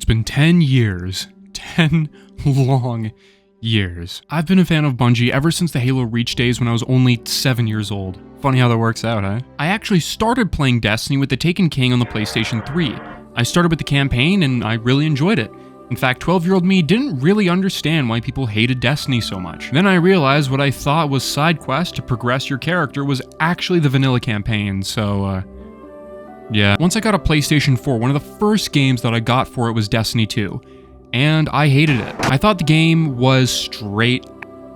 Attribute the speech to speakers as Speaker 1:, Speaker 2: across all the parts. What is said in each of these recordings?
Speaker 1: It's been 10 years. 10 long years. I've been a fan of Bungie ever since the Halo Reach days when I was only 7 years old. Funny how that works out, huh? I actually started playing Destiny with the Taken King on the PlayStation 3. I started with the campaign and I really enjoyed it. In fact, 12-year-old me didn't really understand why people hated Destiny so much. Then I realized what I thought was side quests to progress your character was actually the vanilla campaign, so yeah. Once I got a PlayStation 4, one of the first games that I got for it was Destiny 2. And I hated it. I thought the game was straight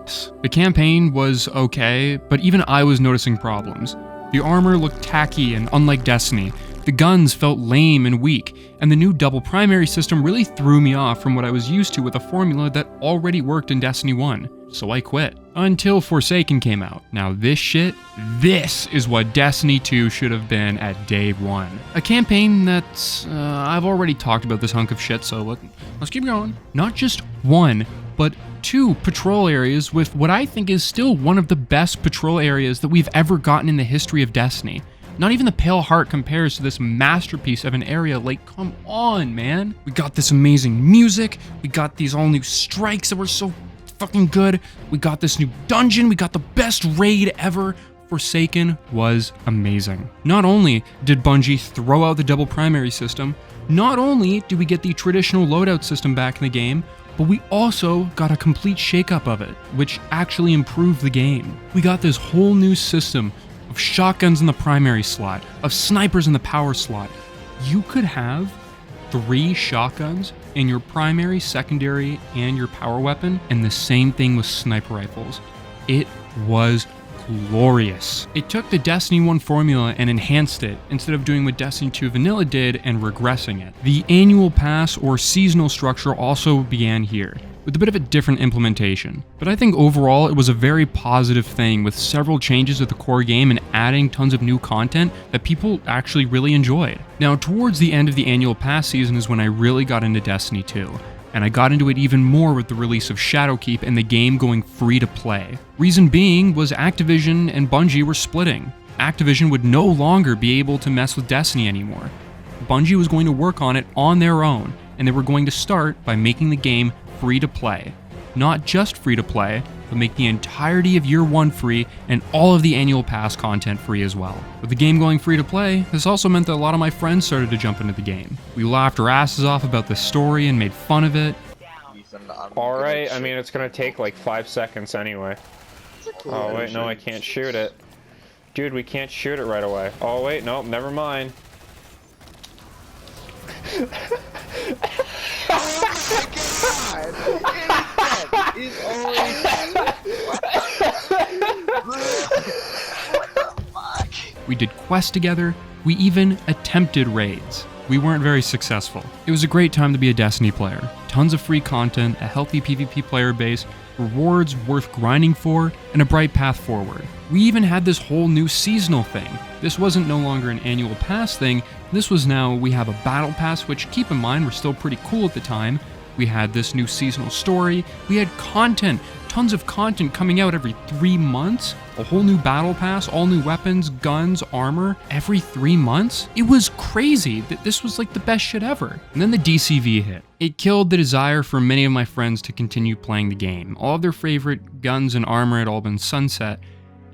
Speaker 1: ass. The campaign was okay, but even I was noticing problems. The armor looked tacky and unlike Destiny. The guns felt lame and weak, and the new double primary system really threw me off from what I was used to with a formula that already worked in Destiny 1. So I quit. Until Forsaken came out. Now this is what Destiny 2 should have been at day one. A campaign that's, I've already talked about this hunk of shit, so let's keep going. Not just one, but 2 patrol areas with what I think is still one of the best patrol areas that we've ever gotten in the history of Destiny. Not even the Pale Heart compares to this masterpiece of an area. Like, come on, man. We got this amazing music. We got these all new strikes that were so fucking good. We got this new dungeon. We got the best raid ever. Forsaken was amazing. Not only did Bungie throw out the double primary system, not only did we get the traditional loadout system back in the game, but we also got a complete shakeup of it, which actually improved the game. We got this whole new system of shotguns in the primary slot, of snipers in the power slot. You could have 3 shotguns in your primary, secondary, and your power weapon, and the same thing with sniper rifles. It was glorious. It took the Destiny 1 formula and enhanced it, instead of doing what Destiny 2 Vanilla did and regressing it. The annual pass or seasonal structure also began here, with a bit of a different implementation. But I think overall it was a very positive thing, with several changes to the core game and adding tons of new content that people actually really enjoyed. Now, towards the end of the annual pass season is when I really got into Destiny 2. And I got into it even more with the release of Shadowkeep and the game going free to play. Reason being was Activision and Bungie were splitting. Activision would no longer be able to mess with Destiny anymore. Bungie was going to work on it on their own, and they were going to start by making the game free to play. Not just free to play, but make the entirety of year 1 free and all of the annual pass content free as well. With the game going free to play, this also meant that a lot of my friends started to jump into the game. We laughed our asses off about the story and made fun of it.
Speaker 2: Alright, I mean it's gonna take like 5 seconds anyway. Oh wait, no, I can't shoot it. Dude, we can't shoot it right away. Oh wait, no, never mind.
Speaker 3: He's always what the fuck?
Speaker 1: We did quests together. We even attempted raids. We weren't very successful. It was a great time to be a Destiny player. Tons of free content, a healthy PvP player base, rewards worth grinding for, and a bright path forward. We even had this whole new seasonal thing. This wasn't no longer an annual pass thing. This was now we have a battle pass, which keep in mind were still pretty cool at the time. We had this new seasonal story. We had content, tons of content coming out every 3 months. A whole new battle pass, all new weapons, guns, armor, every 3 months. It was crazy. This was like the best shit ever. And then the DCV hit. It killed the desire for many of my friends to continue playing the game. All of their favorite guns and armor had all been sunset,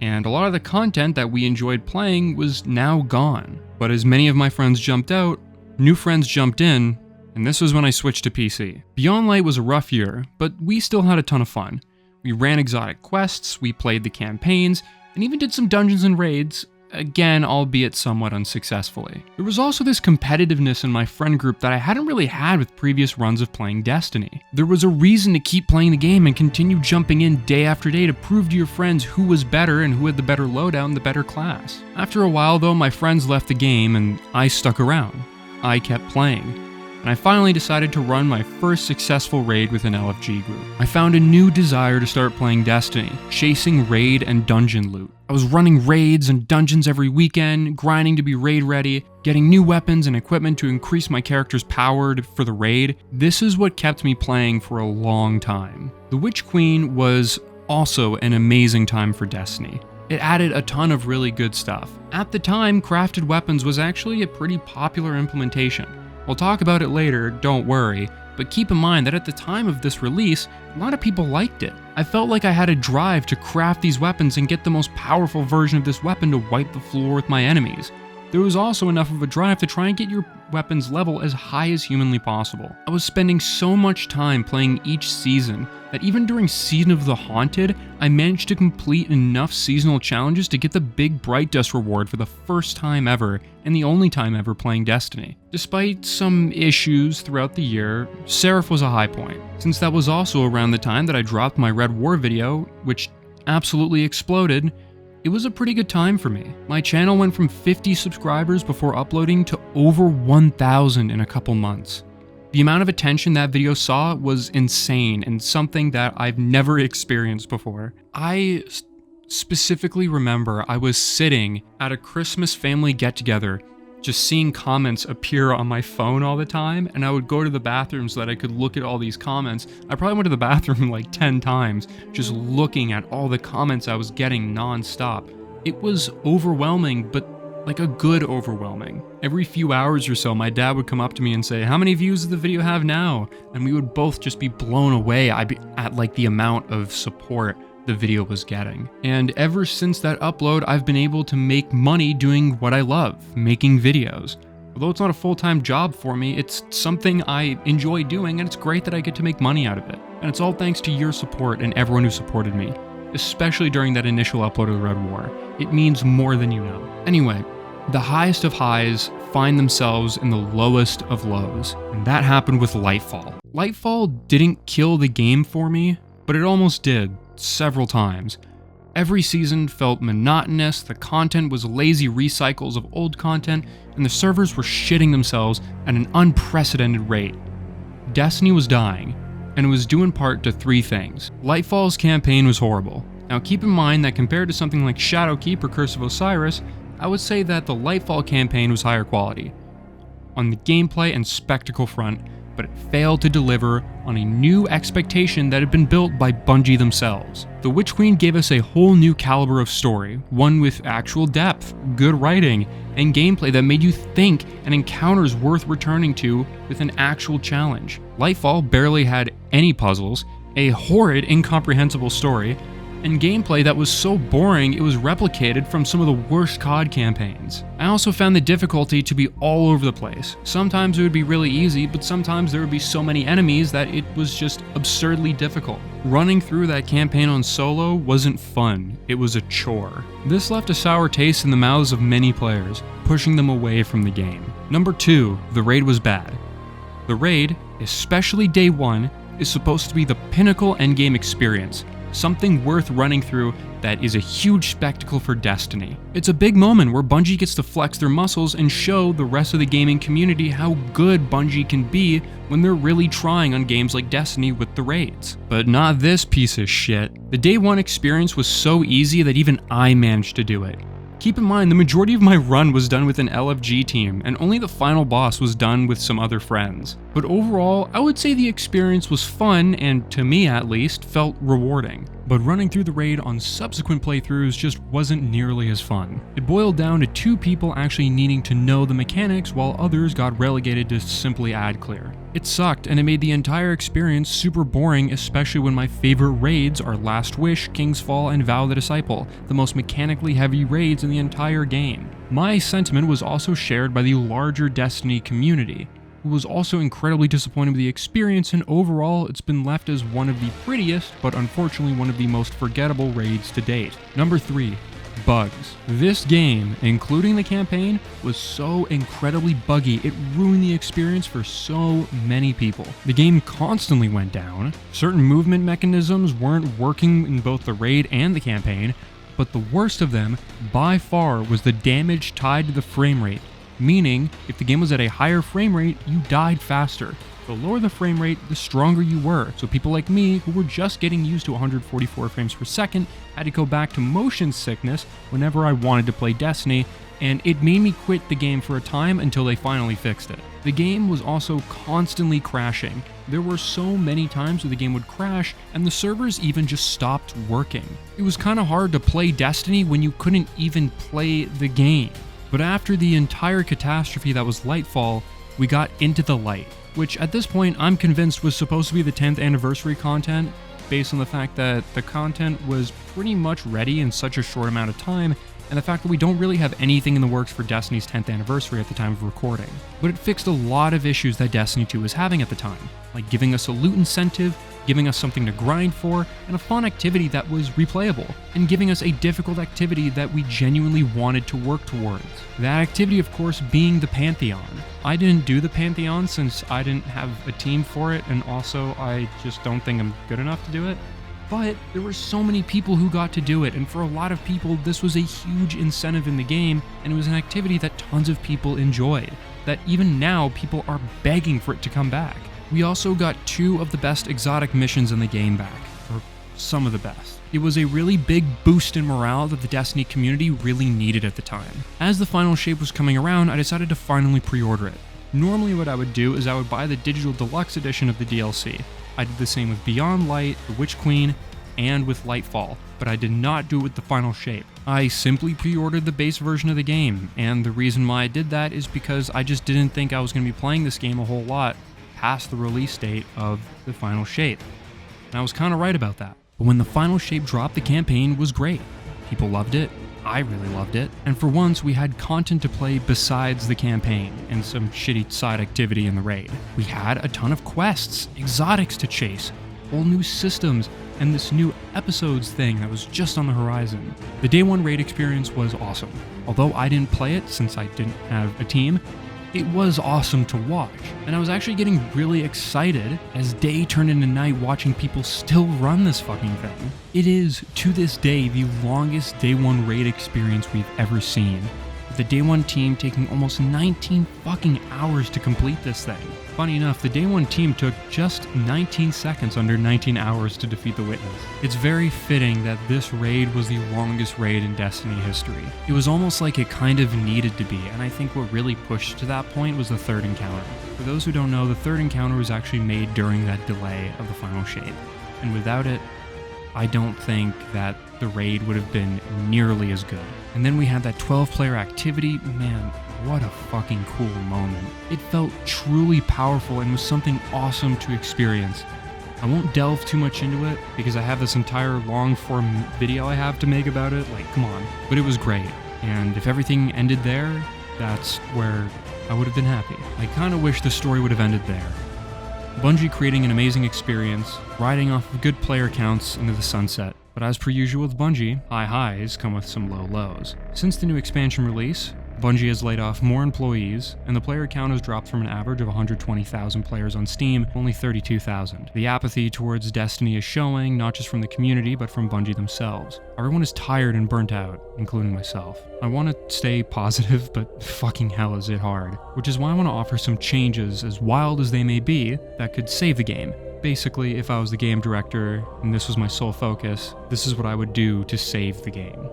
Speaker 1: and a lot of the content that we enjoyed playing was now gone. But as many of my friends jumped out, new friends jumped in, and this was when I switched to PC. Beyond Light was a rough year, but we still had a ton of fun. We ran exotic quests, we played the campaigns, and even did some dungeons and raids, again, albeit somewhat unsuccessfully. There was also this competitiveness in my friend group that I hadn't really had with previous runs of playing Destiny. There was a reason to keep playing the game and continue jumping in day after day to prove to your friends who was better and who had the better loadout and the better class. After a while though, my friends left the game and I stuck around. I kept playing. And I finally decided to run my first successful raid with an LFG group. I found a new desire to start playing Destiny, chasing raid and dungeon loot. I was running raids and dungeons every weekend, grinding to be raid ready, getting new weapons and equipment to increase my character's power for the raid. This is what kept me playing for a long time. The Witch Queen was also an amazing time for Destiny. It added a ton of really good stuff. At the time, crafted weapons was actually a pretty popular implementation. I'll talk about it later, don't worry, but keep in mind that at the time of this release, a lot of people liked it. I felt like I had a drive to craft these weapons and get the most powerful version of this weapon to wipe the floor with my enemies. There was also enough of a drive to try and get your weapon's level as high as humanly possible. I was spending so much time playing each season that even during Season of the Haunted, I managed to complete enough seasonal challenges to get the big Bright Dust reward for the first time ever and the only time ever playing Destiny. Despite some issues throughout the year, Seraph was a high point, since that was also around the time that I dropped my Red War video, which absolutely exploded. It was a pretty good time for me. My channel went from 50 subscribers before uploading to over 1,000 in a couple months. The amount of attention that video saw was insane and something that I've never experienced before. I specifically remember I was sitting at a Christmas family get-together, just seeing comments appear on my phone all the time, and I would go to the bathroom so that I could look at all these comments. I probably went to the bathroom like 10 times, just looking at all the comments I was getting non-stop. It was overwhelming, but like a good overwhelming. Every few hours or so, my dad would come up to me and say, "How many views does the video have now?" And we would both just be blown away at like the amount of support the video was getting. And ever since that upload, I've been able to make money doing what I love, making videos. Although it's not a full-time job for me, it's something I enjoy doing, and it's great that I get to make money out of it. And it's all thanks to your support and everyone who supported me, especially during that initial upload of the Red War. It means more than you know. Anyway, the highest of highs find themselves in the lowest of lows, and that happened with Lightfall. Lightfall didn't kill the game for me, but it almost did. Several times. Every season felt monotonous, the content was lazy recycles of old content, and the servers were shitting themselves at an unprecedented rate. Destiny was dying, and it was due in part to three things. Lightfall's campaign was horrible. Now keep in mind that compared to something like Shadowkeep or Curse of Osiris, I would say that the Lightfall campaign was higher quality on the gameplay and spectacle front, but it failed to deliver on a new expectation that had been built by Bungie themselves. The Witch Queen gave us a whole new caliber of story, one with actual depth, good writing, and gameplay that made you think and encounters worth returning to with an actual challenge. Lightfall barely had any puzzles, a horrid, incomprehensible story, and gameplay that was so boring it was replicated from some of the worst COD campaigns. I also found the difficulty to be all over the place. Sometimes it would be really easy, but sometimes there would be so many enemies that it was just absurdly difficult. Running through that campaign on solo wasn't fun, it was a chore. This left a sour taste in the mouths of many players, pushing them away from the game. Number 2, the raid was bad. The raid, especially day 1, is supposed to be the pinnacle endgame experience. Something worth running through that is a huge spectacle for Destiny. It's a big moment where Bungie gets to flex their muscles and show the rest of the gaming community how good Bungie can be when they're really trying on games like Destiny with the raids. But not this piece of shit. The day 1 experience was so easy that even I managed to do it. Keep in mind, the majority of my run was done with an LFG team, and only the final boss was done with some other friends. But overall, I would say the experience was fun and, to me at least, felt rewarding. But running through the raid on subsequent playthroughs just wasn't nearly as fun. It boiled down to 2 people actually needing to know the mechanics while others got relegated to simply ad clear. It sucked, and it made the entire experience super boring, especially when my favorite raids are Last Wish, King's Fall, and Vow the Disciple, the most mechanically heavy raids in the entire game. My sentiment was also shared by the larger Destiny community, who was also incredibly disappointed with the experience, and overall it's been left as one of the prettiest, but unfortunately one of the most forgettable raids to date. Number 3. Bugs. This game, including the campaign, was so incredibly buggy it ruined the experience for so many people. The game constantly went down, certain movement mechanisms weren't working in both the raid and the campaign, but the worst of them, by far, was the damage tied to the frame rate. Meaning, if the game was at a higher frame rate, you died faster. The lower the frame rate, the stronger you were, so people like me, who were just getting used to 144 frames per second, had to go back to motion sickness whenever I wanted to play Destiny, and it made me quit the game for a time until they finally fixed it. The game was also constantly crashing. There were so many times where the game would crash, and the servers even just stopped working. It was kinda hard to play Destiny when you couldn't even play the game. But after the entire catastrophe that was Lightfall, we got Into the Light, which at this point I'm convinced was supposed to be the 10th anniversary content, based on the fact that the content was pretty much ready in such a short amount of time, and the fact that we don't really have anything in the works for Destiny's 10th anniversary at the time of recording. But it fixed a lot of issues that Destiny 2 was having at the time, like giving us a loot incentive, giving us something to grind for, and a fun activity that was replayable, and giving us a difficult activity that we genuinely wanted to work towards. That activity, of course, being the Pantheon. I didn't do the Pantheon since I didn't have a team for it, and also I just don't think I'm good enough to do it. But there were so many people who got to do it, and for a lot of people, this was a huge incentive in the game, and it was an activity that tons of people enjoyed, that even now people are begging for it to come back. We also got 2 of the best exotic missions in the game back, or some of the best. It was a really big boost in morale that the Destiny community really needed at the time. As the final shape was coming around, I decided to finally pre-order it. Normally what I would do is I would buy the digital deluxe edition of the DLC. I did the same with Beyond Light, the Witch Queen, and with Lightfall, but I did not do it with the final shape. I simply pre-ordered the base version of the game, and the reason why I did that is because I just didn't think I was going to be playing this game a whole lot past the release date of the final shape. And I was kind of right about that. But when the final shape dropped, the campaign was great. People loved it. I really loved it. And for once, we had content to play besides the campaign and some shitty side activity in the raid. We had a ton of quests, exotics to chase, whole new systems, and this new episodes thing that was just on the horizon. The day 1 raid experience was awesome. Although I didn't play it since I didn't have a team, it was awesome to watch, and I was actually getting really excited as day turned into night watching people still run this fucking thing. It is, to this day, the longest day 1 raid experience we've ever seen, with the day 1 team taking almost 19 fucking hours to complete this thing. Funny enough, the day 1 team took just 19 seconds under 19 hours to defeat the Witness. It's very fitting that this raid was the longest raid in Destiny history. It was almost like it kind of needed to be, and I think what really pushed to that point was the 3rd encounter. For those who don't know, the 3rd encounter was actually made during that delay of the final shape, and without it, I don't think that the raid would have been nearly as good. And then we had that 12-player activity. Man, what a fucking cool moment. It felt truly powerful and was something awesome to experience. I won't delve too much into it because I have this entire long-form video I have to make about it, like, come on. But it was great, and if everything ended there, that's where I would have been happy. I kinda wish the story would have ended there. Bungie creating an amazing experience, riding off of good player counts into the sunset. But as per usual with Bungie, high highs come with some low lows. Since the new expansion release, Bungie has laid off more employees, and the player count has dropped from an average of 120,000 players on Steam to only 32,000. The apathy towards Destiny is showing, not just from the community, but from Bungie themselves. Everyone is tired and burnt out, including myself. I want to stay positive, but fucking hell is it hard. Which is why I want to offer some changes, as wild as they may be, that could save the game. Basically, if I was the game director, and this was my sole focus, this is what I would do to save the game.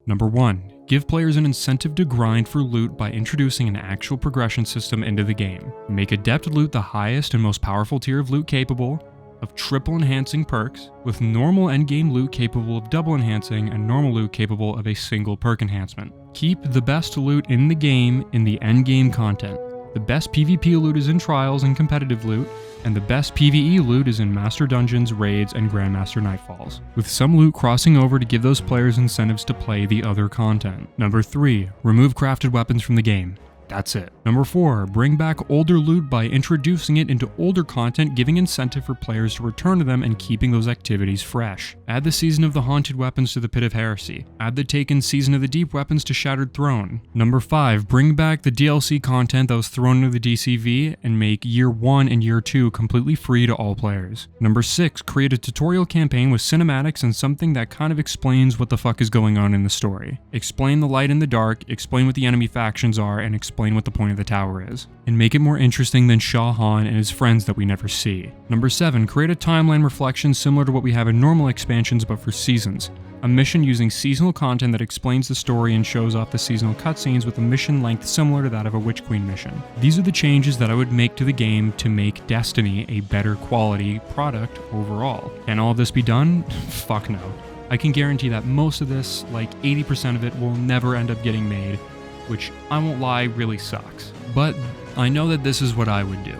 Speaker 1: Number 1. Give players an incentive to grind for loot by introducing an actual progression system into the game. Make adept loot the highest and most powerful tier of loot capable of triple enhancing perks, with normal endgame loot capable of double enhancing and normal loot capable of a single perk enhancement. Keep the best loot in the game in the endgame content. The best PvP loot is in Trials and competitive loot, and the best PvE loot is in Master Dungeons, Raids, and Grandmaster Nightfalls, with some loot crossing over to give those players incentives to play the other content. Number 3. Remove crafted weapons from the game. That's it. Number 4. Bring back older loot by introducing it into older content, giving incentive for players to return to them and keeping those activities fresh. Add the Season of the Haunted weapons to the Pit of Heresy. Add the Taken Season of the Deep weapons to Shattered Throne. Number 5. Bring back the DLC content that was thrown into the DCV and make Year 1 and Year 2 completely free to all players. Number 6. Create a tutorial campaign with cinematics and something that kind of explains what the fuck is going on in the story. Explain the light and the dark, explain what the enemy factions are, and explain what the point of the tower is, and make it more interesting than Shah Han and his friends that we never see. Number 7. Create a timeline reflection similar to what we have in normal expansions but for seasons. A mission using seasonal content that explains the story and shows off the seasonal cutscenes with a mission length similar to that of a Witch Queen mission. These are the changes that I would make to the game to make Destiny a better quality product overall. Can all of this be done? Fuck no. I can guarantee that most of this, like 80% of it, will never end up getting made, which, I won't lie, really sucks. But I know that this is what I would do.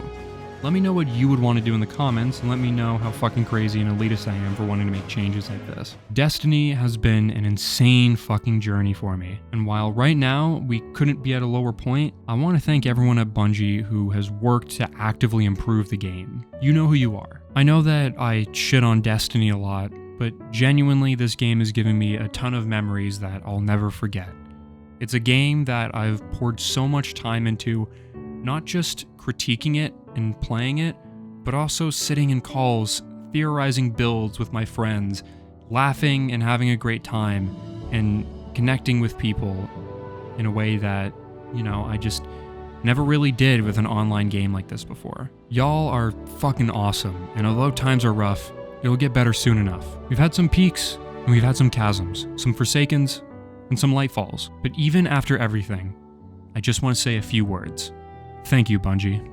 Speaker 1: Let me know what you would want to do in the comments, and let me know how fucking crazy and elitist I am for wanting to make changes like this. Destiny has been an insane fucking journey for me, and while right now we couldn't be at a lower point, I want to thank everyone at Bungie who has worked to actively improve the game. You know who you are. I know that I shit on Destiny a lot, but genuinely this game has given me a ton of memories that I'll never forget. It's a game that I've poured so much time into, not just critiquing it and playing it, but also sitting in calls, theorizing builds with my friends, laughing and having a great time, and connecting with people in a way that, I just never really did with an online game like this before. Y'all are fucking awesome, and although times are rough, it'll get better soon enough. We've had some peaks, and we've had some chasms, some Forsakens, and some Lightfalls. But even after everything, I just want to say a few words. Thank you, Bungie.